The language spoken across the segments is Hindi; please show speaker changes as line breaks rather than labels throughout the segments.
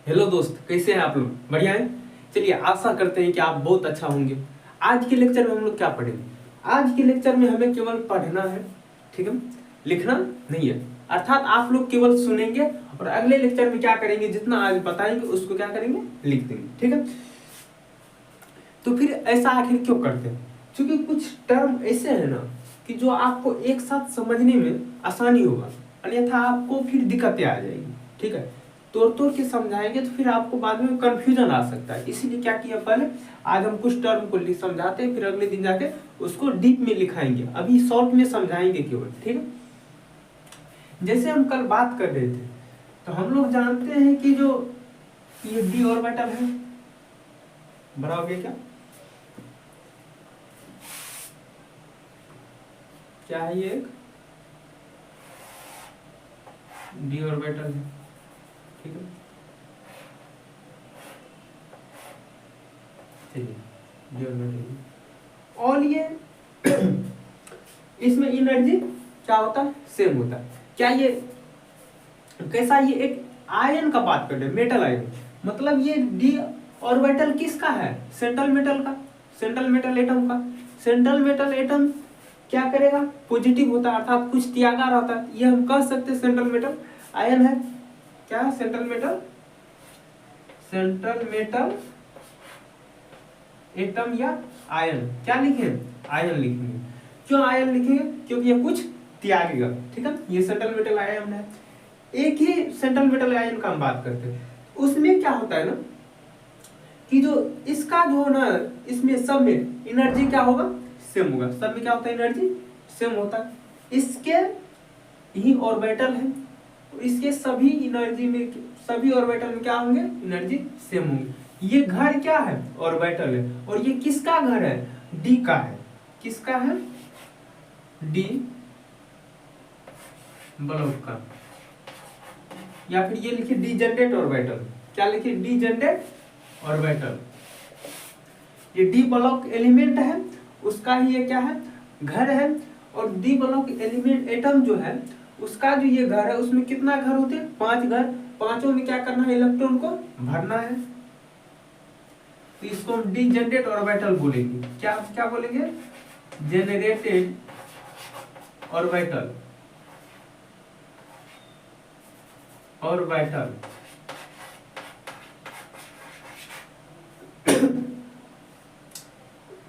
हेलो दोस्त, कैसे हैं आप लोग? बढ़िया हैं। चलिए, आशा करते हैं कि आप बहुत अच्छा होंगे। आज के लेक्चर में हम लोग क्या पढ़ेंगे? आज के लेक्चर में हमें केवल पढ़ना है, ठीक है, लिखना नहीं है। अर्थात आप लोग केवल सुनेंगे और अगले लेक्चर में क्या करेंगे, जितना आज बताएंगे उसको क्या करेंगे, लिख देंगे, ठीक है। तो फिर ऐसा आखिर क्यों करते हैं? क्योंकि कुछ टर्म ऐसे है ना कि जो आपको एक साथ समझने में आसानी होगा, अन्यथा आपको फिर दिक्कतें आ जाएगी, ठीक है। तोड़ तोड़ के समझाएंगे तो फिर आपको बाद में कंफ्यूजन आ सकता है। इसीलिए क्या किया, पहले आज हम कुछ टर्म को समझाते हैं, फिर अगले दिन जाके उसको डीप में लिखाएंगे। अभी शॉर्ट में समझाएंगे केवल, ठीक है। जैसे हम कल बात कर रहे थे, तो हम लोग जानते हैं कि जो ये डी ऑर्बिटल है, भरा हो गया क्या है, ये एक डी ऑर्बिटल है, ठीक है। चलिए, डी ऑर्बिटल और ये इसमें एनर्जी क्या होता है, सेम होता है। क्या ये कैसा, ये एक आयन का बात कर रहे हैं, मेटल आयन। मतलब ये डी ऑर्बिटल किसका है, सेंट्रल मेटल का, सेंट्रल मेटल एटम का। सेंट्रल मेटल एटम क्या करेगा, पॉजिटिव होता है, अर्थात कुछ त्यागा रहता है। ये हम कह सकते हैं सेंट्रल मेटल आयन है। क्या है central metal, central metal atom या आयन। क्या लिखे, आयन लिखेंगे। क्यों आयन लिखेंगे, क्योंकि ये कुछ त्यागेगा, ठीक है। ये सेंट्रल मेटल आयन है। एक ही सेंट्रल मेटल आयन का हम बात करते हैं, उसमें क्या होता है ना कि जो इसका जो ना, इसमें सब में एनर्जी क्या होगा, सेम होगा। सब में क्या होता है, एनर्जी सेम होता है। इसके ही ऑर्बिटल है, इसके सभी एनर्जी में, सभी ऑर्बिटल में क्या होंगे, एनर्जी सेम होंगे। ये घर क्या है, ऑर्बिटल है। और ये किसका घर है, डी का है। किसका है, डी ब्लॉक का। या फिर ये लिखिए डीजेनरेट ऑर्बिटल। क्या लिखिए, डीजेनरेट ऑर्बिटल। ये डी ब्लॉक एलिमेंट है, उसका ही ये क्या है, घर है। और डी ब्लॉक एलिमेंट एटम जो है, उसका जो ये घर है, उसमें कितना घर होते हैं, 5 घर। पांचों में क्या करना है, इलेक्ट्रॉन को भरना है। तो इसको हम डीजेनरेट ऑर्बिटल बोलेंगे। क्या क्या बोलेंगे, जेनरेटेड ऑर्बिटल, ऑर्बिटल।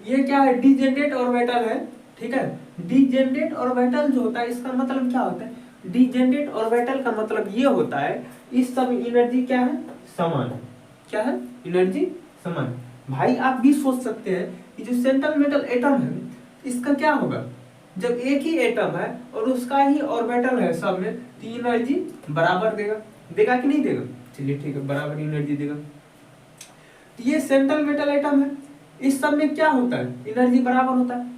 ये क्या है, डीजेनरेट ऑर्बिटल है, ठीक है। डीजेनरेट ऑर्बिटल जो होता है, इसका मतलब क्या होता है, डीजेनरेट ऑर्बिटल का मतलब ये होता है, इस सब एनर्जी क्या है, समान है। क्या है, एनर्जी समान। भाई आप भी सोच सकते हैं कि जो सेंट्रल मेटल एटम है, इसका क्या होगा, जब एक ही एटम है और उसका ही ऑर्बिटल है सब में, तो एनर्जी बराबर देगा, देगा कि नहीं देगा? चलिए ठीक है, बराबर एनर्जी देगा। ये सेंट्रल मेटल एटम है, इस सब में क्या होता है, एनर्जी बराबर होता है।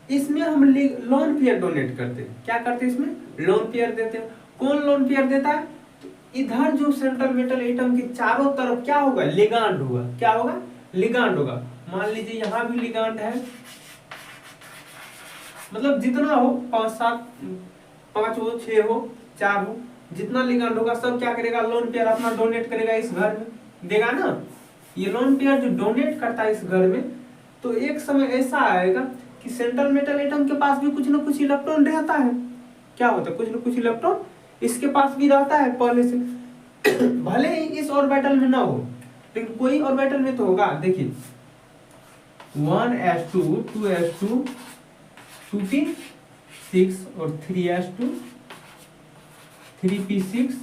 इसमें हम लोन पेयर डोनेट करते हैं। क्या करते हैं, इसमें लोन पेयर देते हैं। कौन लोन पेयर देता है, तो इधर जो सेंट्रल मेटल एटम के चारों तरफ क्या होगा, लिगांड होगा। क्या होगा, लिगांड होगा। मान लीजिए यहाँ भी लिगांड है, मतलब जितना हो, 5 7 5 हो, 6 हो, 4 हो, जितना लिगांड होगा सब क्या करेगा, लोन पेयर अपना डोनेट करेगा इस घर में, देगा ना। ये लोन पेयर जो डोनेट करता है इस घर में, तो एक समय ऐसा आएगा कि सेंट्रल मेटल एटम के पास भी कुछ ना कुछ इलेक्ट्रॉन रहता है। क्या होता है, कुछ ना कुछ इलेक्ट्रॉन इसके पास भी रहता है पहले से। भले ही इस ऑर्बिटल में ना हो, लेकिन कोई ऑर्बिटल में तो होगा। देखिए 1s2 2s2 2p6 और 3s2 3p6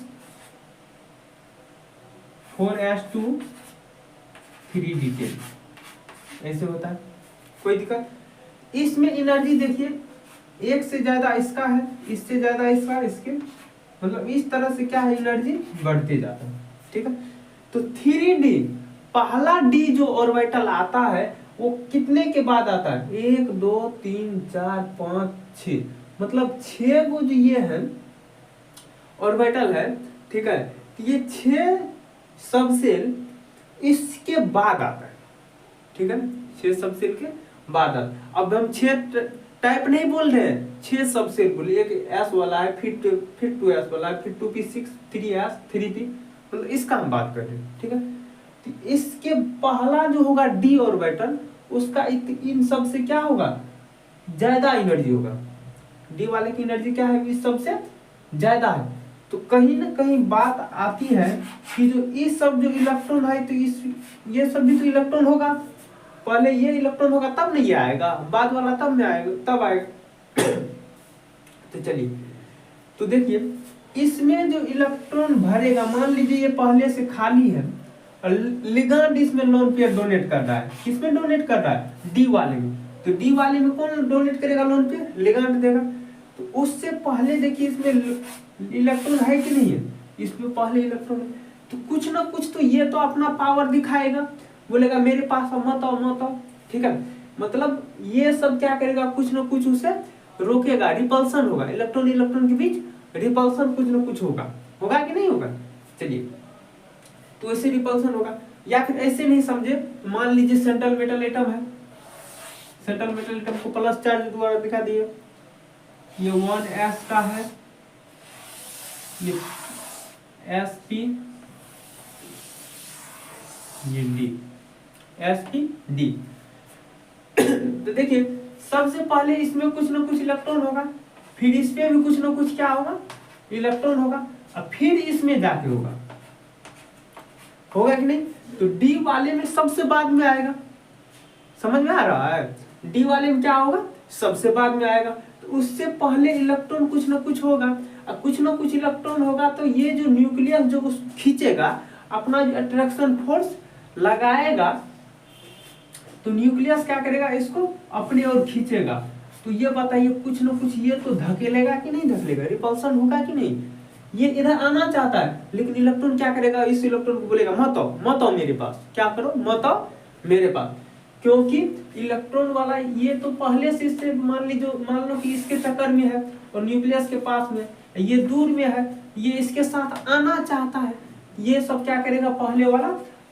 4s2 3d10, ऐसे होता है। कोई दिक्कत, इसमें एनर्जी देखिए, एक से ज्यादा इसका है, इससे ज्यादा इसका, इसके मतलब इस तरह से क्या है, एनर्जी बढ़ते जाता है, ठीक है। तो 3d, पहला डी जो ऑर्बिटल आता है वो कितने के बाद आता है, 1 2 3 4 5 6, मतलब 6 वो जो ये है ऑर्बिटल है, ठीक है। तो ये 6 सबसेल इसके बाद आता है, ठीक है। 6 सबसेल के बाद आता है। अब हम 6 टाइप नहीं बोल रहे हैं, 6 सबसेल बोले। एक एस वाला है, फिर 2s वाला है, फिर 2p6 3s 3p मतलब इसका हम बात कर रहे हैं, ठीक है। तो इसके पहला जो होगा डी ऑर्बिटल, उसका इन सब से क्या होगा, ज्यादा एनर्जी होगा। डी वाले की एनर्जी क्या है, इस सबसे ज्यादा है। तो कहीं ना कहीं बात आती है कि जो इस सब जो इलेक्ट्रॉन है, तो इस ये सब भी तो इलेक्ट्रॉन होगा, पहले ये इलेक्ट्रॉन होगा तब नहीं आएगा, बाद वाला तब नहीं आएगा, तब आएगा। तो चलिए, तो देखिए इसमें जो इलेक्ट्रॉन भरेगा, मान लीजिए ये पहले से खाली है और लिगेंड इसमें लोन पेयर डोनेट कर रहा है। किसमें डोनेट कर रहा है, डी वाले में। तो डी वाले में कौन डोनेट करेगा लोन पेयर, लिगेंड देगा। तो उससे पहले देखिए इसमें इलेक्ट्रॉन है कि नहीं है, इसमें पहले इलेक्ट्रॉन है। तो कुछ ना कुछ तो ये तो अपना पावर दिखाएगा, बोलेगा मेरे पास मत आओ मत आओ, ठीक है। मतलब ये सब क्या करेगा, कुछ ना कुछ उसे रोकेगा, रिपल्सन होगा, इलेक्ट्रॉन इलेक्ट्रॉन के बीच रिपल्सन कुछ ना कुछ होगा, होगा कि नहीं होगा। चलिए, तो ऐसे रिपल्सन होगा, या फिर ऐसे नहीं समझे, मान लीजिए सेंट्रल मेटल एटम है, सेंट्रल मेटल एटम को प्लस चार्ज द्वारा दिखा दिए, ये 1s का है, ये sp, ये d, sp d। तो देखिए सबसे पहले इसमें कुछ ना कुछ इलेक्ट्रॉन होगा, फिर इस पे भी कुछ ना कुछ क्या होगा, इलेक्ट्रॉन होगा, और फिर इसमें जाके होगा, होगा कि नहीं। तो डी वाले में सबसे बाद में आएगा, समझ में आ रहा है, डी वाले में क्या होगा, सबसे बाद में आएगा। तो उससे पहले इलेक्ट्रॉन कुछ ना कुछ होगा, और कुछ ना कुछ इलेक्ट्रॉन होगा, तो ये जो न्यूक्लियस जो खींचेगा, अपना जो अट्रैक्शन फोर्स लगाएगा, तो न्यूक्लियस क्या करेगा, इसको अपनी ओर खींचेगा। तो ये बताइए कुछ ना कुछ ये तो धकेलेगा कि नहीं धकेलेगा, रिपल्सन होगा कि नहीं। ये इधर आना चाहता है, लेकिन इलेक्ट्रॉन क्या करेगा, इस इलेक्ट्रॉन को बोलेगा मत आओ मेरे पास, क्या करो मत आओ मेरे पास, क्योंकि इलेक्ट्रॉन वाला ये तो पहले से इससे मान लो कि इसके टक्कर में है और न्यूक्लियस के पास में, ये दूर में है, ये इसके साथ आना चाहता है। ये सब क्या करेगा, पहले वाला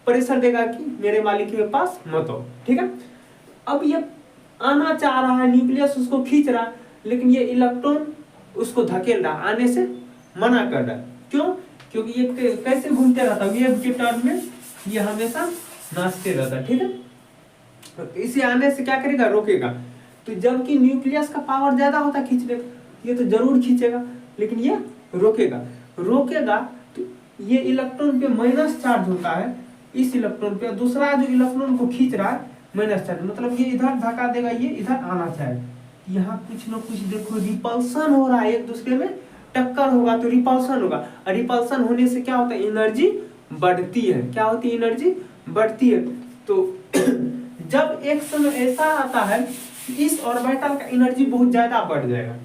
प्रेशर देगा कि मेरे मालिक के पास मत आओ, ठीक है। अब ये आना चाह रहा है, न्यूक्लियस उसको खींच रहा है, लेकिन ये इलेक्ट्रॉन उसको धकेल रहा, आने से मना कर रहा है। क्यों, क्योंकि ये कैसे घूमते रहता है, वेव के टर्न में ये हमेशा नाचते रहता है, ठीक है। तो इसे आने से क्या करेगा, रोकेगा। तो जबकि न्यूक्लियस का पावर ज्यादा होता है खींचने का, ये तो जरूर खींचेगा, लेकिन ये रोकेगा। तो ये इलेक्ट्रॉन पे माइनस चार्ज होता है, इस इलेक्ट्रॉन पे, दूसरा जो इलेक्ट्रॉन को खींच रहा है माइनस चार्ज, मतलब ये इधर धक्का देगा, ये इधर आना चाहे। यहाँ कुछ ना कुछ देखो रिपल्सन हो रहा है, एक दूसरे में टक्कर होगा तो रिपल्सन होगा, और रिपल्सन होने से क्या होता है, एनर्जी बढ़ती है। क्या होती है, एनर्जी बढ़ती है। तो जब एक समय ऐसा आता है इस ऑर्बिटल का एनर्जी बहुत ज्यादा बढ़ जाएगा,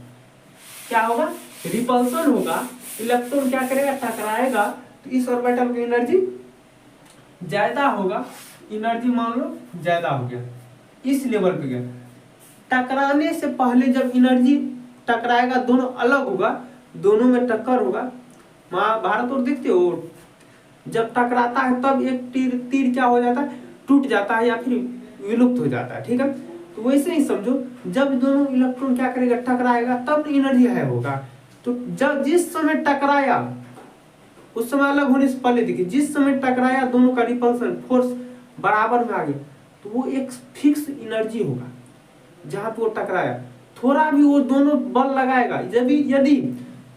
क्या होगा, रिपल्सन होगा, इलेक्ट्रॉन क्या करेगा, टकराएगा, तो इस ऑर्बिटल की एनर्जी ज्यादा होगा, एनर्जी मान लो ज्यादा हो गया, इस लेवल पे गया। टकराने से पहले जब एनर्जी टकराएगा, दोनों अलग होगा, दोनों में टक्कर होगा। महाभारत और देखते हो, जब टकराता है तब एक तीर क्या हो जाता है, टूट जाता है या फिर विलुप्त हो जाता है, ठीक है। तो वैसे ही समझो, जब दोनों इलेक्ट्रॉन क्या करेगा, टकराएगा, तब एनर्जी है होगा। तो जब जिस समय टकराया, उस समय अलग होने से पहले देखिए, जिस समय टकराया दोनों का रिपल्सन फोर्स बराबर में आ गया, तो वो एक फिक्स एनर्जी होगा। जहां पे वो टकराया, थोड़ा भी वो दोनों बल लगाएगा, यदि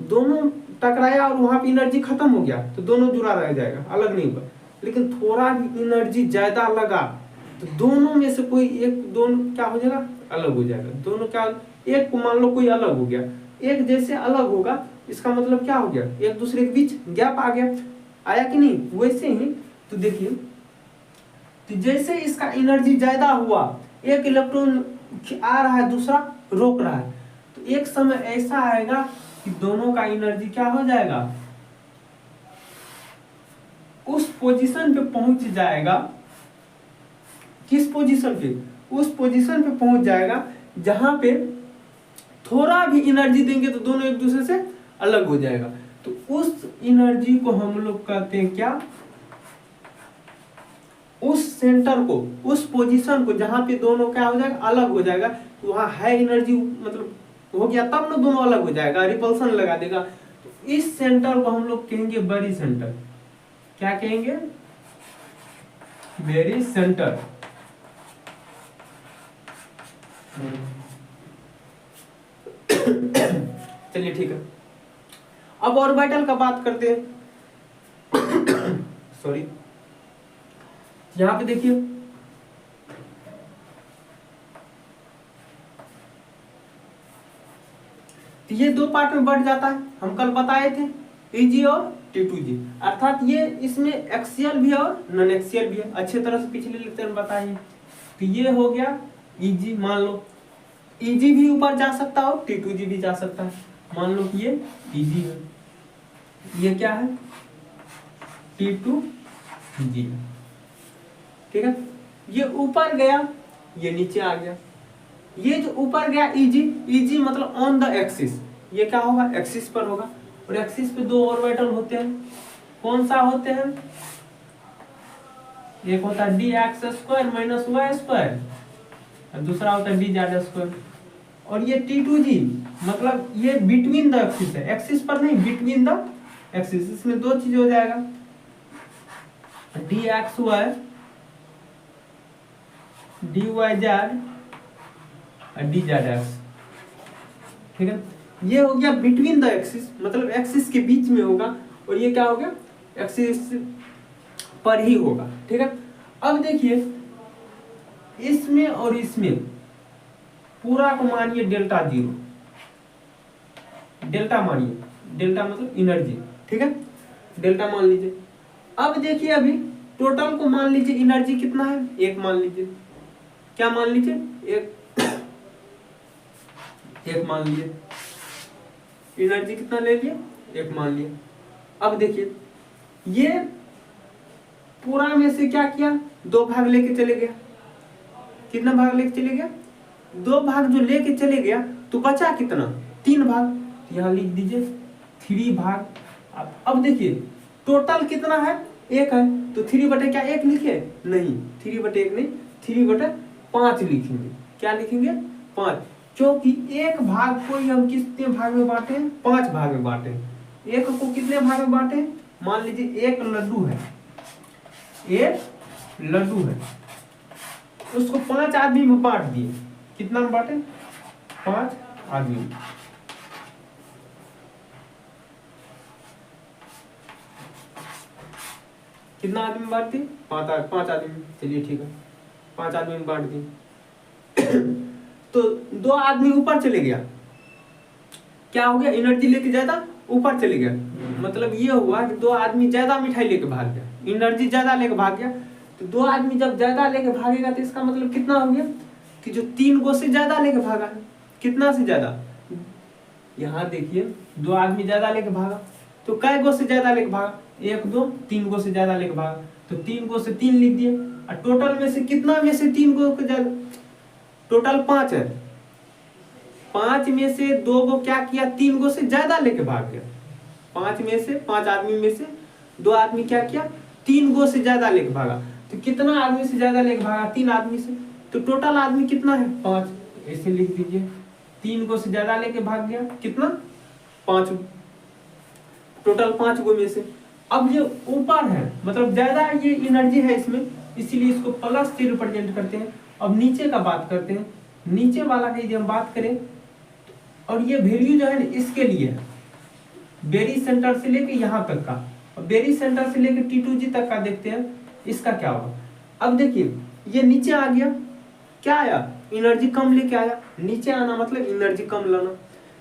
दोनों टकराया और वहां पे एनर्जी खत्म हो गया, तो दोनों जुड़ा रह जाएगा, अलग नहीं होगा। लेकिन थोड़ा भी एनर्जी ज्यादा लगा, तो दोनों में से कोई एक, दोनों क्या हो जाएगा, अलग हो जाएगा। दोनों क्या, एक को मान लो कोई अलग हो गया, एक जैसे अलग होगा, इसका मतलब क्या हो गया, एक दूसरे के बीच गैप आ गया, आया कि नहीं। वैसे ही तो देखिए, तो जैसे इसका एनर्जी ज्यादा हुआ, एक इलेक्ट्रॉन आ रहा है, दूसरा रोक रहा है, तो एक समय ऐसा आएगा कि दोनों का एनर्जी क्या हो जाएगा, उस पोजीशन पे पहुंच जाएगा। किस पोजीशन पे, उस पोजीशन पे पहुंच जाएगा जहां पे थोड़ा भी एनर्जी देंगे तो दोनों एक दूसरे से अलग हो जाएगा। तो उस एनर्जी को हम लोग कहते हैं क्या, उस सेंटर को, उस पोजीशन को जहां पे दोनों क्या हो जाएगा, अलग हो जाएगा, तो वहां है एनर्जी, मतलब हो गया, तब ना दोनों अलग हो जाएगा, रिपल्सन लगा देगा। तो इस सेंटर को हम लोग कहेंगे बड़ी सेंटर। क्या कहेंगे, बेरी सेंटर। चलिए ठीक है, अब ऑर्बिटल का बात करते हैं। सॉरी, यहां पे देखिए तो ये दो पार्ट में बढ़ जाता है, हम कल बताए थे Eg और T2G, अर्थात ये इसमें एक्सियल भी और नॉन एक्सियल भी है, अच्छे तरह से पिछले लेक्चर में बताइए। तो ये हो गया Eg, मान लो Eg भी ऊपर जा सकता है और T2G भी जा सकता है, मान लो कि ये Eg है, ये क्या है T2G है, ठीक है। ये ऊपर गया, ये नीचे आ गया। ये जो ऊपर गया Eg मतलब ऑन द एक्सिस, ये क्या होगा एक्सिस पर होगा, और एक्सिस पे दो ऑर्बिटल होते हैं, कौन सा होते हैं, एक होता है dx² माइनस y², और दूसरा होता है dz²। और ये T2G मतलब ये बिटवीन द एक्सिस है, एक्सिस पर नहीं, बिटवीन द एक्सिस। इसमें दो चीज हो जाएगा, dxy dyz और dz, ठीक है। ये हो गया बिटवीन द एक्सिस, मतलब एक्सिस के बीच में होगा, और ये क्या हो गया एक्सिस पर ही होगा, ठीक है। अब देखिए इसमें और इसमें पूरा को मानिए डेल्टा 0, डेल्टा मानिए, डेल्टा मतलब एनर्जी, ठीक है, डेल्टा मान लीजिए। अब देखिए अभी टोटल को मान लीजिए एनर्जी कितना है, एक मान लीजिए, क्या मान लीजिए, एक मान लीजिए, एनर्जी कितना ले लिए, एक मान लिया। अब देखिए ये पूरा में से क्या किया, दो भाग लेके चले गया, कितना भाग लेके चले गया, दो भाग जो लेके चले गया, तो बचा कितना, 3 भाग, यहाँ लिख दीजिए 3 भाग। अब देखिए टोटल कितना है, 1 है, तो 3 बटे क्या 1 लिखे, नहीं 3 बटे 1 नहीं, 3 बटे 5 लिखेंगे, क्या लिखेंगे 5, क्योंकि एक भाग को हम कितने भाग में बांटे हैं, 5 भाग में बांटे। एक को कितने भाग में बांटे, मान लीजिए एक लड्डू है, एक लड्डू है, उसको 5 आदमी में बांट दिए, कितना में बांटे, 5 आदमी। कितना आदमी में बांट दिए, 5 आदमी, चलिए ठीक है 5 आदमी में बांट दिए। तो 2 आदमी ऊपर चले गया, क्या हो गया, एनर्जी लेके ज्यादा ऊपर चले गया, मतलब ये हुआ कि 2 आदमी ज्यादा मिठाई लेके भाग गया, एनर्जी ज्यादा लेके भाग गया। तो 2 आदमी जब ज्यादा लेके भागेगा तो इसका मतलब कितना हो गया कि जो 3 गो से ज्यादा लेके भागा है, कितना से ज्यादा, यहाँ देखिए 2 आदमी ज्यादा लेके भागा, तो कै गो से ज्यादा लेके भागा, 1 2 3 गो से ज्यादा लेके भागा, तो 3 गो से 3 लिख दिए, और टोटल में से कितना में से 3 गो के ज्यादा, टोटल 5 है, 5 में से 2 गो क्या किया, 3 गो से ज्यादा लेके भाग गया, 5 में से 5 आदमी में से 2 आदमी क्या किया, 3 गो से ज्यादा लेके भागा। तो कितना आदमी से ज्यादा लेके भागा, 3 आदमी से, तो टोटल आदमी कितना है 5, ऐसे लिख दीजिए, 3 गो से ज्यादा लेके भाग गया, कितना 5, टोटल 5 गो में से। अब ये ऊपर है मतलब ज्यादा ये एनर्जी है इसमें, इसीलिए इसको प्लस से रिप्रेजेंट करते हैं। अब नीचे का बात करते हैं, नीचे वाला की यदि हम बात करें, और ये वैल्यू जो है ना इसके लिए है, बेरी सेंटर से लेके यहाँ तक का, और बेरी सेंटर से लेके T2G तक का देखते हैं इसका क्या होगा। अब देखिए ये नीचे आ गया, क्या आया, एनर्जी कम लेके आया, नीचे आना मतलब एनर्जी कम लाना,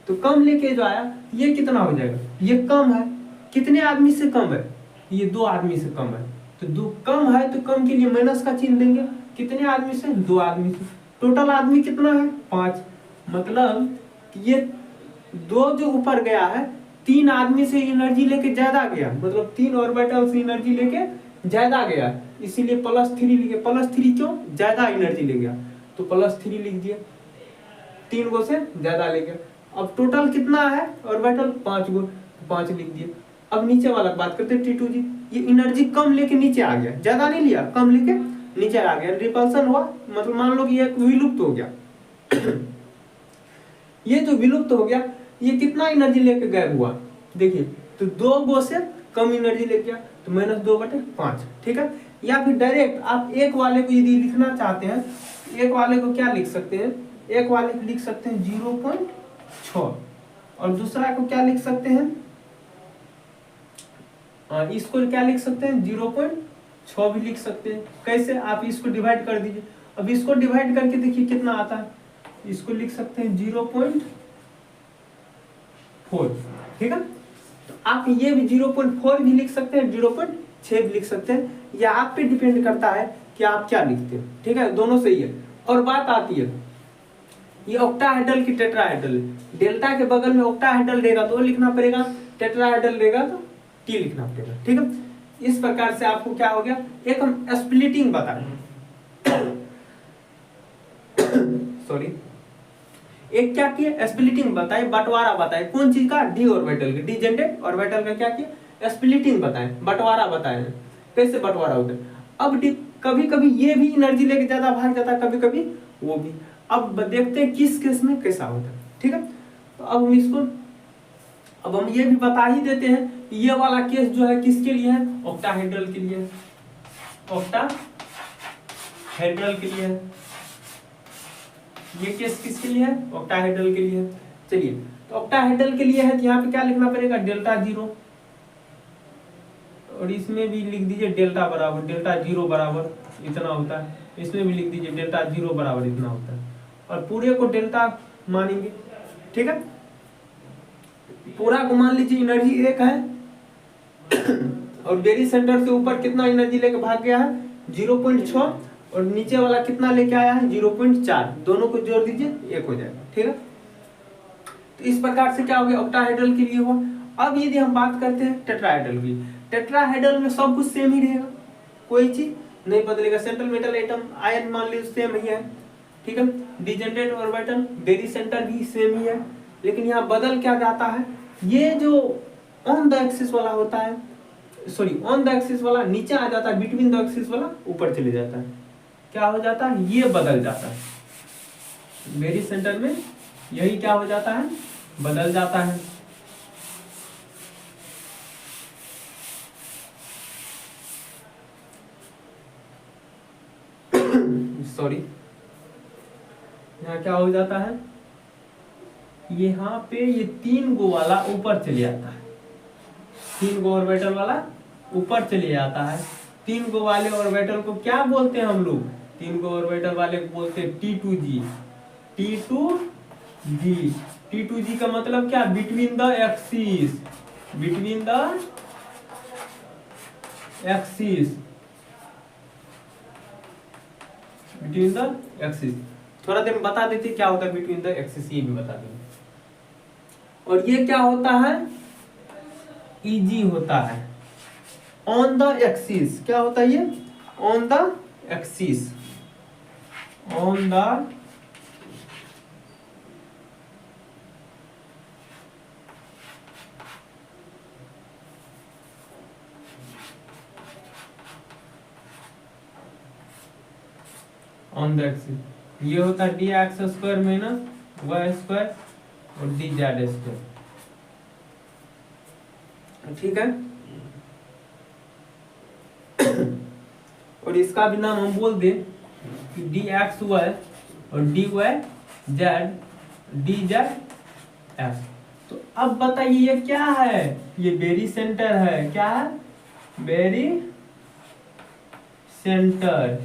तो कम लेके जो आया ये कितना हो जाएगा, ये कम है, कितने आदमी से कम है, ये 2 आदमी से कम है, तो 2 कम है तो कम के लिए माइनस का चिन्ह देंगे, कितने आदमी से, 2 आदमी से, टोटल आदमी कितना है 5, मतलब ये 2 जो ऊपर गया है 3 आदमी से एनर्जी लेके ज्यादा गया, मतलब 3 ऑर्बिटल से एनर्जी लेके ज्यादा गया, इसीलिए +3 लिखे, +3 क्यों, ज्यादा एनर्जी ले गया, तो +3 लिख दिया, 3 गो से ज्यादा ले गया। अब टोटल कितना है ऑर्बिटल, 5 गो, 5 लिख दिए। अब नीचे वाला बात करते हैं T2G, ये एनर्जी कम लेके नीचे आ गया, ज्यादा नहीं लिया, कम लेके नीचे आ गया, रिपल्सन हुआ, मतलब मान लो कि ये विलुप्त हो गया। ये जो विलुप्त हो गया ये कितना एनर्जी लेके गायब हुआ, देखिए तो 2 गो से कम एनर्जी लेके गया तो -2/5, ठीक है। या फिर डायरेक्ट आप एक वाले को यदि लिखना चाहते हैं, एक वाले को क्या लिख सकते हैं, एक वाले को लिख सकते हैं 0.6 और दूसरा को क्या लिख सकते हैं, इसको क्या लिख सकते हैं 0.6 भी लिख सकते हैं। कैसे, आप इसको डिवाइड कर दीजिए। अब इसको डिवाइड करके देखिए कितना आता है, इसको लिख सकते हैं 0.4, ठीक है। तो आप ये भी 0.4 भी लिख सकते हैं, 0.6 भी लिख सकते हैं, या आप पे डिपेंड करता है कि आप क्या लिखते हैं, ठीक है। दोनों सही है। और बात आती है ये ऑक्टाहेड्रल की टेट्राहेड्रल, डेल्टा के बगल में ऑक्टाहेड्रल रहेगा तो लिखना पड़ेगा, टेट्राहेड्रल रहेगा तो टी लिखना पड़ेगा, ठीक है। इस प्रकार से आपको क्या हो गया, एक हम स्प्लिटिंग बता रहे हैं सॉरी, एक क्या किया स्प्लिटिंग बताए, बंटवारा बताए, कौन चीज का, डी ऑर्बिटल का, डी जनरेट ऑर्बिटल का क्या किया स्प्लिटिंग बताए, बंटवारा बताए, कैसे बंटवारा होता है। अब कभी कभी ये भी एनर्जी लेके ज्यादा भाग जाता है, कभी कभी वो भी। अब देखते हैं किस केस में कैसा होता है, ठीक है। तो अब हम ये भी बता ही देते हैं, ये वाला केस जो है किसके लिए है, ऑक्टाहेड्रल के लिए, ऑक्टाहेड्रल के लिए है। ये केस किसके लिए है, ऑक्टाहेड्रल के लिए। चलिए, तो ऑक्टाहेड्रल के लिए है तो यहाँ पे क्या लिखना पड़ेगा, डेल्टा 0, और इसमें भी लिख दीजिए डेल्टा जीरो बराबर इतना होता है, इसमें भी लिख दीजिए डेल्टा 0 बराबर इतना होता है, और पूरे को डेल्टा मानेंगे, ठीक है। पूरा को मान लीजिए एनर्जी 1 है और बेरी सेंटर से ऊपर कितना एनर्जी लेके भाग गया है 0.6, और नीचे वाला कितना लेके आया है 0.4, दोनों को जोड़ दीजिए 1 हो जाएगा, ठीक है। तो इस प्रकार से क्या हो गया, ऑक्टाहेड्रल के लिए हुआ। अब यदि हम बात करते हैं टेट्राहेड्रल की, टेट्राहेड्रल में सब कुछ सेम ही रहेगा, कोई चीज नहीं बदलेगा। सेंट्रल मेटल एटम आयन मान लीजिए सेम ही है, ठीक है। डिजेनरेट ऑर्बिटल बेरी सेंटर भी सेम ही है, लेकिन यहाँ बदल क्या जाता है, ये जो ऑन द एक्सिस वाला होता है, सॉरी ऑन द एक्सिस वाला नीचे आ जाता है, बिटवीन द एक्सिस वाला ऊपर चले जाता है, क्या हो जाता है, ये बदल जाता है। बेरी सेंटर में यही क्या हो जाता है, बदल जाता है। सॉरी, यहाँ क्या हो जाता है, यहाँ पे ये 3 गो वाला ऊपर चले जाता है, 3 गो ऑर्बिटल वाला ऊपर चले जाता है। 3 गो वाले ऑर्बिटल को क्या बोलते हैं हम लोग, 3 गो ऑर्बिटल वाले को बोलते हैं T2G। T2G का मतलब क्या, between the axis, between the axis, between the axis. थोड़ा देर में बता देते क्या होता है बिटवीन द एक्सिस, ये भी बता देंगे। और ये क्या होता है, ईजी होता है ऑन द एक्सिस। क्या होता है ये, on the axis, on the on the axis. ये होता है D X square minus Y square और डी जेड स्क्वायर, ठीक है। और इसका भी नाम हम बोल दें कि डी एक्स वाई और D Y Z, D Z X. तो अब बताइए ये क्या है, ये बेरी सेंटर है, क्या है, बेरी सेंटर।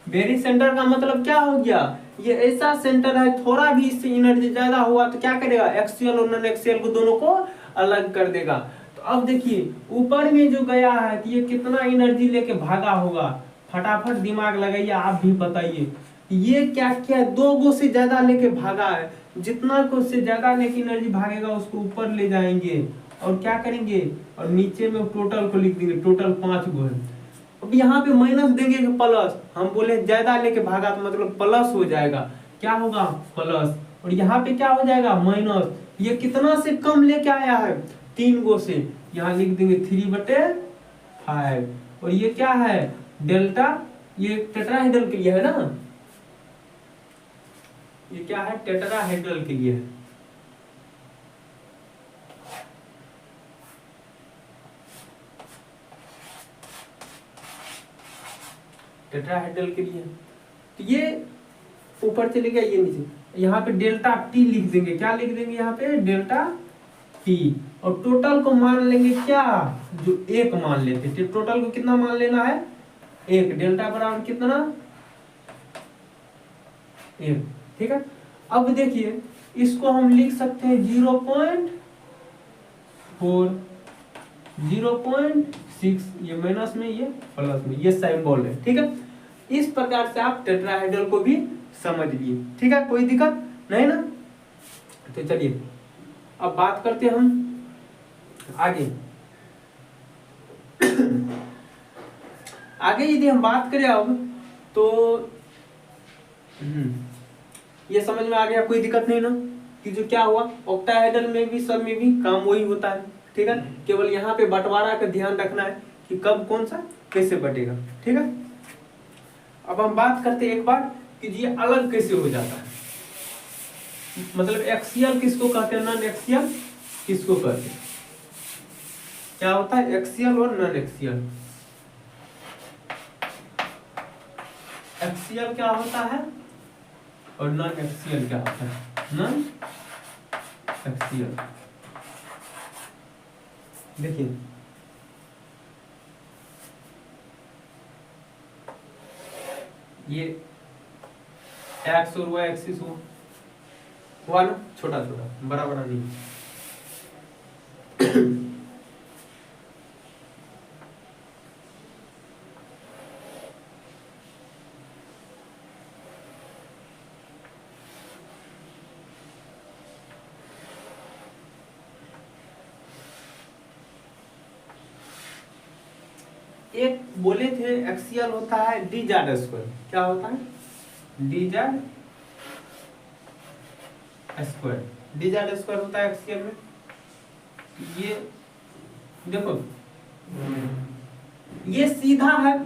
बेरी सेंटर का मतलब क्या हो गया, ये ऐसा सेंटर है, थोड़ा भी इससे एनर्जी ज्यादा हुआ तो क्या करेगा, एक्सियल और नॉन एक्सियल को दोनों को अलग कर देगा। तो अब देखिए ऊपर में जो गया है तो ये कितना एनर्जी लेके भागा होगा, फटाफट दिमाग लगाइए, आप भी बताइए। ये क्या क्या 2 गो से ज्यादा लेके भागा है, जितना को से ज्यादा लेके एनर्जी भागेगा उसको ऊपर ले जाएंगे और क्या करेंगे, और नीचे में टोटल को लिख देंगे, टोटल 5 गो है। अब यहाँ पे माइनस देंगे कि प्लस, हम बोले ज्यादा लेके भागा तो मतलब प्लस हो जाएगा, क्या होगा प्लस, और यहाँ पे क्या हो जाएगा माइनस। ये कितना से कम लेके आया है 3 गो से, यहाँ लिख देंगे 3/5। और ये क्या है डेल्टा, ये टेट्राहेड्रल के लिए है ना, ये क्या है टेट्राहेड्रल के लिए है। टेट्राहेड्रल के लिए। तो ये ऊपर चले गया, ये नीचे, यहाँ पे डेल्टा टी लिख देंगे। क्या लिख देंगे यहाँ पे? Delta T. और टोटल को मान लेंगे क्या? जो 1 मान लेते थे। टोटल को कितना मान लेना है? 1। डेल्टा बराबर कितना? 1। ठीक है। अब देखिए इसको हम लिख सकते हैं 0.4, 0.6, ये माइनस में, ये प्लस में, ये सिंबल है। ठीक है। इस प्रकार से आप टेट्राहेड्रल को भी समझ लिए। ठीक है, कोई दिक्कत नहीं ना? तो चलिए अब बात करते हैं हम आगे। आगे यदि हम बात करें अब तो ये समझ में आ गया, कोई दिक्कत नहीं ना? कि जो क्या हुआ, ऑक्टाहेड्रल में भी सब में भी काम वही होता है। ठीक है, केवल यहाँ पे बंटवारा का ध्यान रखना है कि कब कौन सा कैसे बटेगा। ठीक है। अब हम बात करते हैं एक बार कि ये अलग कैसे हो जाता है। मतलब एक्सियल किसको कहते हैं, नॉन एक्सियल किसको कहते हैं? क्या होता है एक्सियल और नॉन एक्सियल? एक्सियल क्या होता है और नॉन एक्सियल क्या होता है? नॉन एक्सियल, देखिए ये एक्स और वाई एक्सिस हुआ ना, छोटा छोटा, बड़ा बड़ा नहीं। एक बोले थे एक्सियल होता है डी जेड स्क्वायर। क्या होता है? D Z square. D Z square होता है एक्सियल में। ये देखो ये सीधा है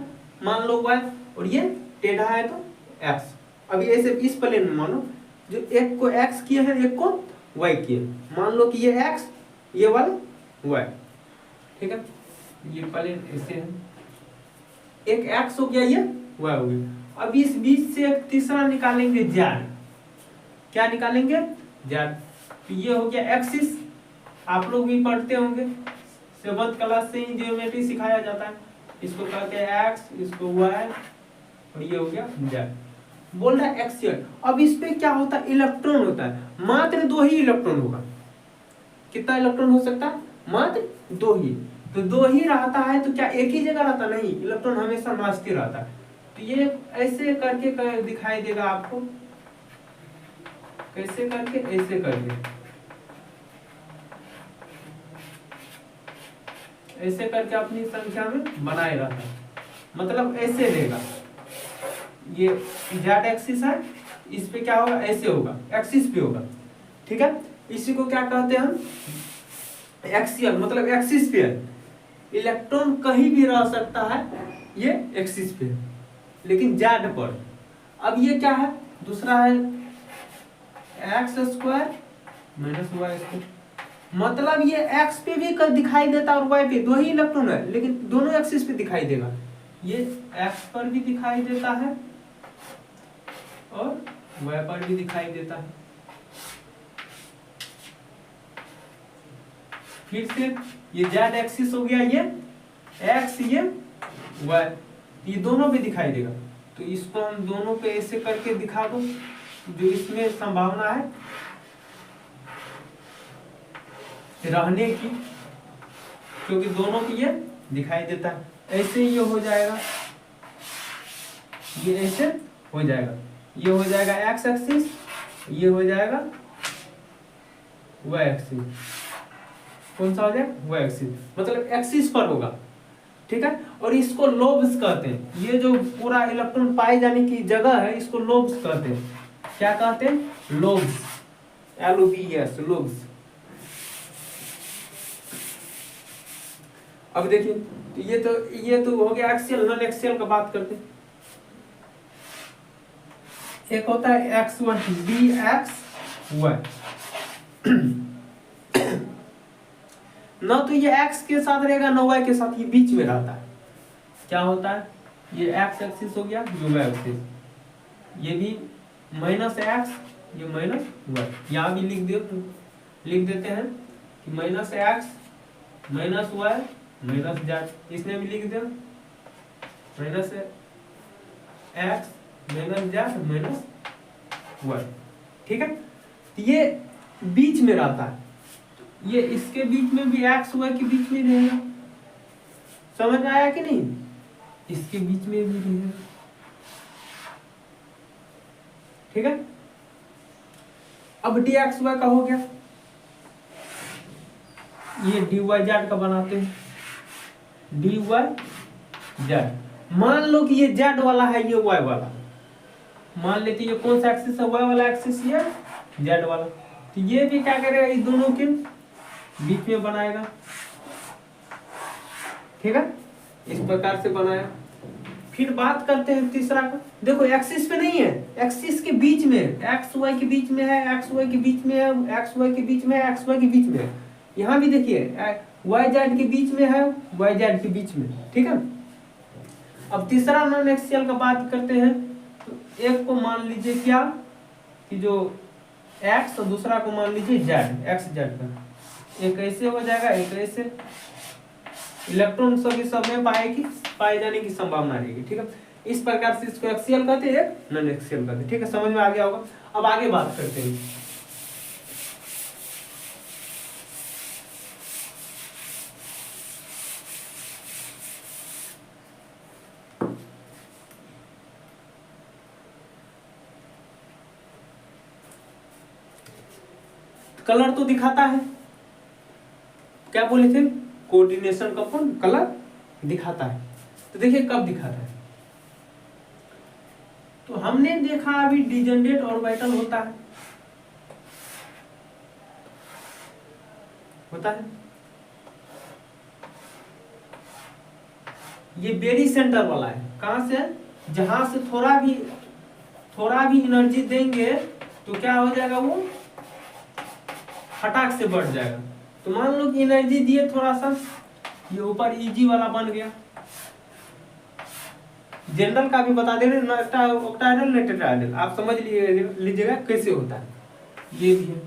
मान लो y, और ये टेढ़ा है तो x। अभी ऐसे इस प्लेन में मानो जो एक को x किए हैं एक को y किए, मान लो कि ये x ये वाला y। ठीक है, ये प्लेन ऐसे है, एक x हो गया ये y हो गया। अब इस बीच से एक तीसरा निकालेंगे z। क्या निकालेंगे? z। तो ये हो गया एक्सिस। आप लोग भी पढ़ते होंगे, 7th क्लास से ही ज्योमेट्री सिखाया जाता है। इसको कहते हैं x, इसको y, और ये हो गया z। बोल रहा है एक्सियल। अब इस पे क्या होता है? इलेक्ट्रॉन होता है। मात्र 2 ही इलेक्ट्रॉन होगा। कितना इलेक्ट्रॉन हो सकता है? मात्र 2 ही। तो 2 ही रहता है तो क्या एक ही जगह रहता? नहीं, इलेक्ट्रॉन हमेशा नाचते रहता है। तो ये ऐसे करके दिखाई देगा आपको। कैसे करके? ऐसे करके, ऐसे करके अपनी संख्या में बनाए रहता है। मतलब ऐसे रहेगा, ये जेड एक्सिस है, इस पे क्या होगा? ऐसे होगा, एक्सिस पे होगा। ठीक है, इसी को क्या कहते हैं हम? एक्सियल। मतलब एक्सिस पे है, इलेक्ट्रॉन कहीं भी रह सकता है, ये एक्सिस पे है, लेकिन जेड पर। अब ये क्या है? दूसरा है X square minus Y square. मतलब ये एक्स पे भी दिखाई देता और वाई पे, 2 ही इलेक्ट्रॉन है लेकिन दोनों एक्सिस पे दिखाई देगा। ये एक्स पर भी दिखाई देता है और वाई पर भी दिखाई देता है। फिर से ये जेड एक्सिस हो गया, ये एक्स, ये वाई, ये दोनों पे दिखाई देगा। तो इसको हम दोनों पे ऐसे करके दिखा दो, जो इसमें संभावना है रहने की, क्योंकि दोनों की ये दिखाई देता है। ऐसे ये हो जाएगा, ये ऐसे हो जाएगा, ये हो जाएगा एक्स एक्सिस, ये हो जाएगा वाई एक्सिस। कौन सा हो जाएगा? Y axis. मतलब एक्सिस पर होगा। ठीक है, और इसको लोब्स कहते हैं। ये जो पूरा इलेक्ट्रॉन पाए जाने की जगह है, इसको लोब्स कहते हैं। क्या कहते हैं? Lobes, LOBS, lobes. अब देखिए ये तो हो गया एक्सियल। नॉन एक्सियल का बात करते हैं। एक होता है x1 dxy। ना तो ये x के साथ रहेगा ना y के साथ, ये बीच में रहता है। क्या होता है? ये एक्स एक्सिस हो गया, ये वाई एक्सिस, ये भी माइनस एक्स, ये माइनस वाई। यहाँ भी लिख देते हैं कि minus X minus Y minus Z. इसमें भी लिख दो minus X minus Z minus Y. ठीक है, तो ये बीच में रहता है, ये इसके बीच में भी एक्स वाई के बीच में रहेगा। समझ में आया कि नहीं? इसके बीच में भी रहेगा। ठीक है, अब डी एक्स वाई का हो गया, ये डी वाई जेड का बनाते हैं, डी वाई जेड। मान लो कि ये जेड वाला है, ये वाई वाला, मान लेते ये कौन सा एक्सिस है, वाई वाला एक्सिस, ये जेड वाला। तो ये भी क्या करेगा, इस दोनों के बीच में बनाएगा। ठीक है, इस प्रकार से बनाया। फिर बात करते हैं तीसरा का। देखो एक्सिस पे नहीं है, एक्सिस के बीच में, एक्स वाई के बीच में है, एक्स वाई के बीच में है, एक्स वाई के बीच में है, एक्स वाई के बीच में है। यहाँ भी देखिए वाई जेड के बीच में है, वाई जेड के बीच में। ठीक है, अब तीसरा नॉन एक्सियल का बात करते हैं। तो एक को मान लीजिए क्या कि जो एक्स और दूसरा को मान लीजिए जेड, एक्स जेड का। एक ऐसे हो जाएगा, एक ऐसे। इलेक्ट्रॉन सब में पाए जाने की संभावना रहेगी। ठीक है, इस प्रकार से इसको एक्सियल कहते हैं, एक नॉन एक्सियल कहते हैं। ठीक है, समझ में आ गया होगा। अब आगे बात करते हैं। कलर तो दिखाता है, क्या बोले थे, कोऑर्डिनेशन का कौन कलर दिखाता है। तो देखिए कब दिखाता है, तो हमने देखा अभी डिजेनरेट ऑर्बिटल होता है, ये बेरी सेंटर वाला है। कहां से, जहां से थोड़ा भी एनर्जी देंगे तो क्या हो जाएगा, वो फटाक से बढ़ जाएगा। तो मान लो कि एनर्जी दिए थोड़ा सा, ये ऊपर इजी वाला बन गया। जनरल का भी बता दे रहे, ऑक्टाइडल नहीं टेट्राइडल, आप समझ लीजिएगा कैसे होता है। ये भी है,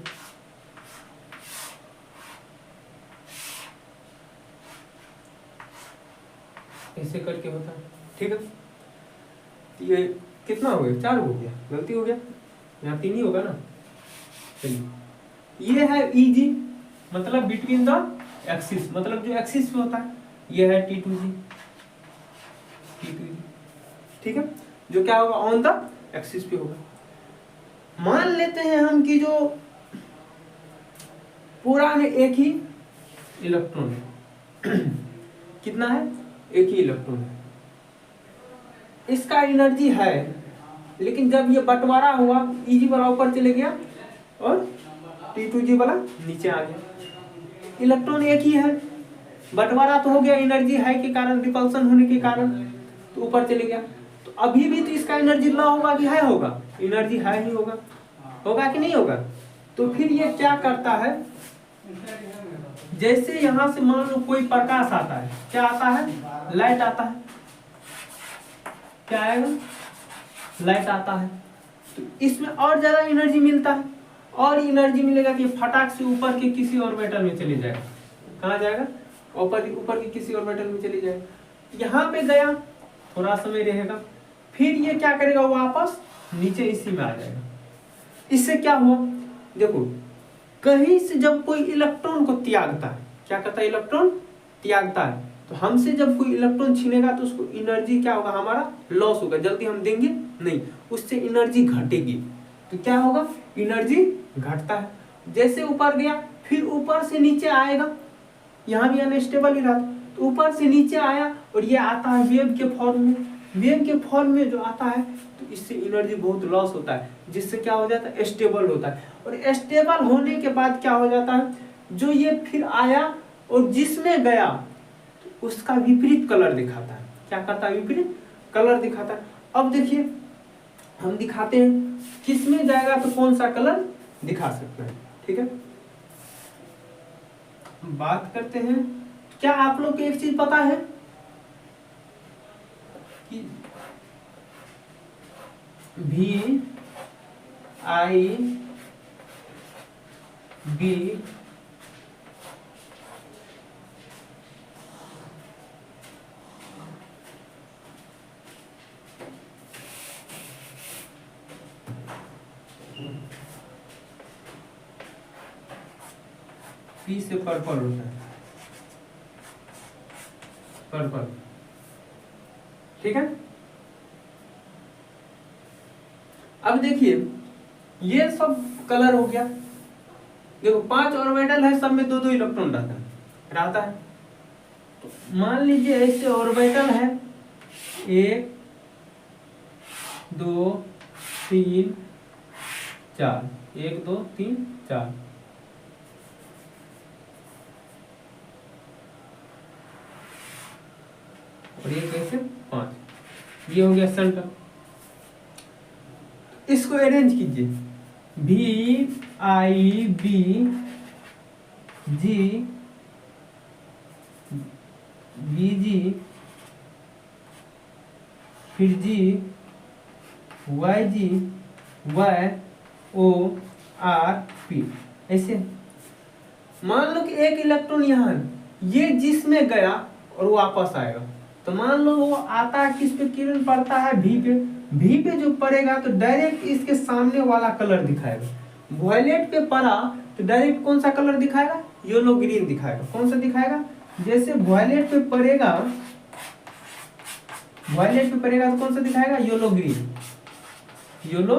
ऐसे करके होता है। ठीक है, ये कितना हो गया, 4 हो गया, गलती हो गया, यहाँ 3 ही होगा ना। चलिए, ये है ईजी, मतलब बिटवीन द एक्सिस, मतलब जो एक्सिस पे होता है। ये है T2G, ठीक है, जो क्या होगा, ऑन द एक्सिस पे होगा। मान लेते हैं हम कि जो पूरा में एक ही इलेक्ट्रॉन है कितना है, एक ही इलेक्ट्रॉन है, इसका एनर्जी है, लेकिन जब ये बंटवारा हुआ, Eg वाला ऊपर चले गया और T2G वाला नीचे आ गया। इलेक्ट्रॉन एक ही है, बंटवारा तो हो गया एनर्जी हाई के कारण, रिपल्सन होने के कारण, तो ऊपर चले गया। तो अभी भी तो इसका एनर्जी लो होगा कि हाई होगा, एनर्जी हाई ही होगा, होगा कि नहीं होगा। तो फिर ये क्या करता है, जैसे यहां से मान लो कोई प्रकाश आता है, क्या आता है, लाइट आता है, क्या आएगा, लाइट आता है। तो इसमें और ज्यादा एनर्जी मिलता है, और एनर्जी मिलेगा कि फटाक से ऊपर के किसी ऑर्बिटल में चली जाएगा। कहाँ जाएगा, ऊपर के किसी ऑर्बिटल में चली जाएगा। यहाँ पे गया, थोड़ा समय रहेगा, फिर ये क्या करेगा, वापस नीचे इसी में आ जाएगा। इससे क्या हुआ, देखो कहीं से जब कोई इलेक्ट्रॉन को त्यागता है, क्या करता है, इलेक्ट्रॉन त्यागता है, तो हमसे जब कोई इलेक्ट्रॉन छीनेगा तो उसको एनर्जी क्या होगा, हमारा लॉस होगा, जल्दी हम देंगे नहीं, उससे एनर्जी घटेगी। तो क्या होगा, एनर्जी घटता है। जैसे ऊपर गया, फिर ऊपर से नीचे आएगा, यहाँ भी अनस्टेबल ही रहा, तो ऊपर से नीचे आया और ये आता है वेव के फॉर्म में। वेव के फॉर्म में जो आता है तो इससे एनर्जी बहुत लॉस होता है, जिससे क्या हो जाता है, स्टेबल होता है। और स्टेबल होने के बाद क्या हो जाता है, जो ये फिर आया और जिसमें गया तो उसका विपरीत कलर दिखाता है। क्या करता है, विपरीत कलर दिखाता है। अब देखिए हम दिखाते हैं किसमें जाएगा तो कौन सा कलर दिखा सकते हैं। ठीक है, बात करते हैं। क्या आप लोग को एक चीज पता है, कि VIB P से पर्पल होता है, पर्पल, ठीक है। अब देखिए ये सब कलर हो गया। देखो 5 ऑर्बिटल है, सब में 2-2 इलेक्ट्रॉन रहता है। तो मान लीजिए ऐसे ऑर्बिटल है 1 2 3 4, 1 2 3 4, और ये कैसे 5, ये हो गया सेंटर। इसको अरेंज कीजिए, VIB G VG फिर G YG YORP, ऐसे। मान लो कि एक इलेक्ट्रॉन यहाँ है, ये जिसमें गया और वो वापस आएगा, तो मान लो वो आता है किस पे, किरण पड़ता है V पे, V पे जो पड़ेगा तो डायरेक्ट इसके सामने वाला कलर दिखाएगा। वॉयलेट पे पड़ा तो डायरेक्ट कौन सा कलर दिखाएगा, येलो ग्रीन दिखाएगा। कौन सा दिखाएगा, जैसे वॉयलेट पे पड़ेगा, वॉयलेट पे पड़ेगा तो कौन सा दिखाएगा, येलो ग्रीन, येलो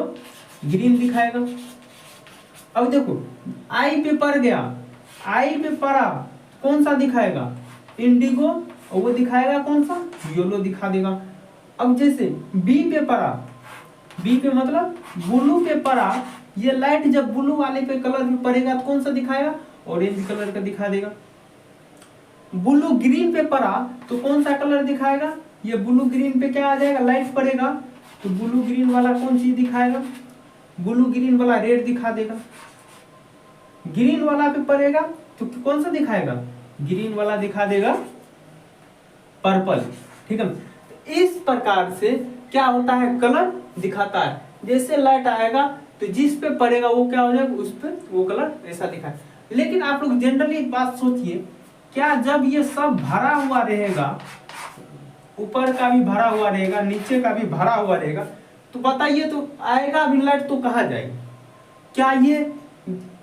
ग्रीन दिखाएगा। अब देखो आई पे पड़ गया, आई पे पड़ा कौन सा दिखाएगा, इंडिगो, और वो दिखाएगा कौन सा, येलो दिखा देगा। अब जैसे बी पे पड़ा, बी पे मतलब ब्लू पे पड़ा, ये लाइट जब ब्लू वाले पे कलर में पड़ेगा तो कौन सा दिखाएगा, ऑरेंज कलर का दिखा देगा। ब्लू ग्रीन पे पड़ा तो कौन सा कलर दिखाएगा, ये ब्लू ग्रीन पे क्या आ जाएगा, लाइट पड़ेगा तो ब्लू ग्रीन वाला कौन चीज दिखाएगा, ब्लू ग्रीन वाला रेड दिखा देगा। ग्रीन वाला पे पड़ेगा तो कौन सा दिखाएगा, ग्रीन वाला दिखा देगा पर्पल, ठीक है। इस प्रकार से क्या होता है, कलर दिखाता है। जैसे लाइट आएगा तो जिस पे पड़ेगा वो क्या हो जाएगा, उस पे वो कलर ऐसा दिखाए। लेकिन आप लोग जनरली एक बात सोचिए, क्या जब ये सब भरा हुआ रहेगा, ऊपर का भी भरा हुआ रहेगा, नीचे का भी भरा हुआ रहेगा, तो बताइए तो आएगा भी लाइट तो कहाँ जाएगी, क्या ये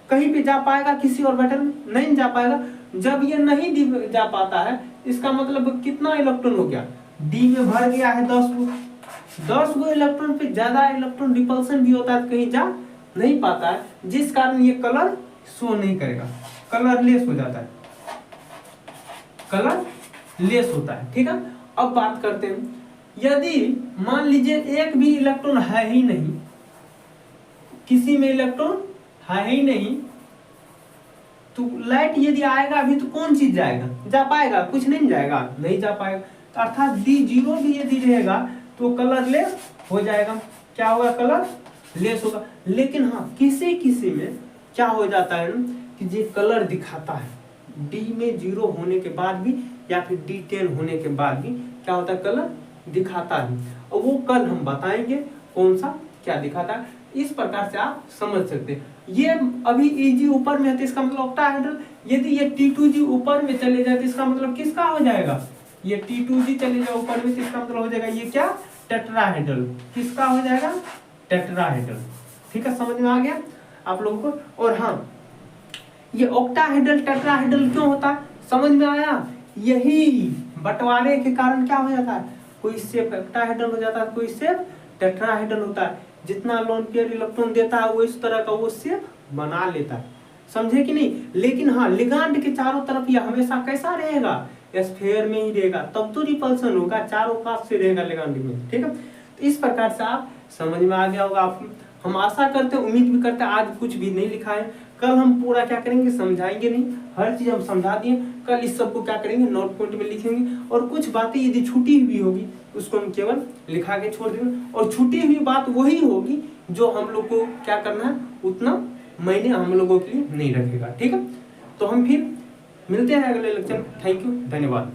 कहीं पे जा पाएगा, किसी और ऑर्बिटल में नहीं जा पाएगा। जब ये नहीं जा पाता है, इसका मतलब कितना इलेक्ट्रॉन हो गया, डी में भर गया है 10 गो, 10 गो इलेक्ट्रॉन पे ज्यादा इलेक्ट्रॉन रिपल्सन भी होता है, कहीं जा नहीं पाता है, जिस कारण ये कलर शो नहीं करेगा, कलरलेस हो जाता है, कलर लेस होता है, ठीक है। अब बात करते हैं, यदि मान लीजिए एक भी इलेक्ट्रॉन है ही नहीं, किसी में इलेक्ट्रॉन है ही नहीं, तो लाइट यदि आएगा अभी तो कौन चीज जाएगा, जा पाएगा, कुछ नहीं जाएगा, नहीं जा पाएगा। तो अर्थात D0 भी यदि रहेगा तो कलर लेस हो जाएगा, क्या होगा, कलर लेस होगा। लेकिन हाँ किसी किसी में क्या हो जाता है कि ये कलर दिखाता है, D में 0 होने के बाद भी या फिर D10 होने के बाद भी क्या होता है, कलर दिखाता है। और वो कल हम बताएंगे कौन सा क्या दिखाता है। इस प्रकार से आप समझ सकते हैं। ये अभी Eg ऊपर में है तो इसका मतलब ऑक्टाहेड्रल, यदि ये T2G ऊपर में चले जाए तो इसका मतलब किसका हो जाएगा, ये T2G चले जाए ऊपर में तो इसका मतलब हो जाएगा ये क्या, टेट्राहेड्रल, किसका हो जाएगा, टेट्राहेड्रल, ठीक है। समझ में आ गया आप लोगों को। और हाँ ये ऑक्टाहेड्रल टेट्राहेड्रल क्यों होता है, समझ में आया, यही बंटवारे के कारण क्या हो जाता है, कोई शेप ऑक्टाहेड्रल हो जाता है, कोई शेप टेट्राहेड्रल होता है। जितना लोन पेयर इलेक्ट्रॉन देता है वो इस तरह का वो शेप बना लेता है, समझे कि नहीं। लेकिन हाँ लिगांड के चारों तरफ ये हमेशा कैसा रहेगा, स्फीयर में ही रहेगा, तब तो रिपल्सन होगा, चारों पास से रहेगा लिगांड में, ठीक है। तो इस प्रकार से आप समझ में आ गया होगा आपको। हम आशा करते हैं, उम्मीद भी करते हैं, आज कुछ भी नहीं लिखा है, कल हम पूरा क्या करेंगे, समझाएंगे नहीं, हर चीज हम समझा दिए। कल इस सबको क्या करेंगे, नोट पॉइंट में लिखेंगे, और कुछ बातें यदि छूटी हुई होगी उसको हम केवल लिखा के छोड़ देंगे। और छूटी हुई बात वही होगी जो हम लोग को क्या करना है, उतना महीने हम लोगों के लिए नहीं रखेगा, ठीक है। तो हम फिर मिलते हैं अगले लेक्चर। थैंक यू, धन्यवाद।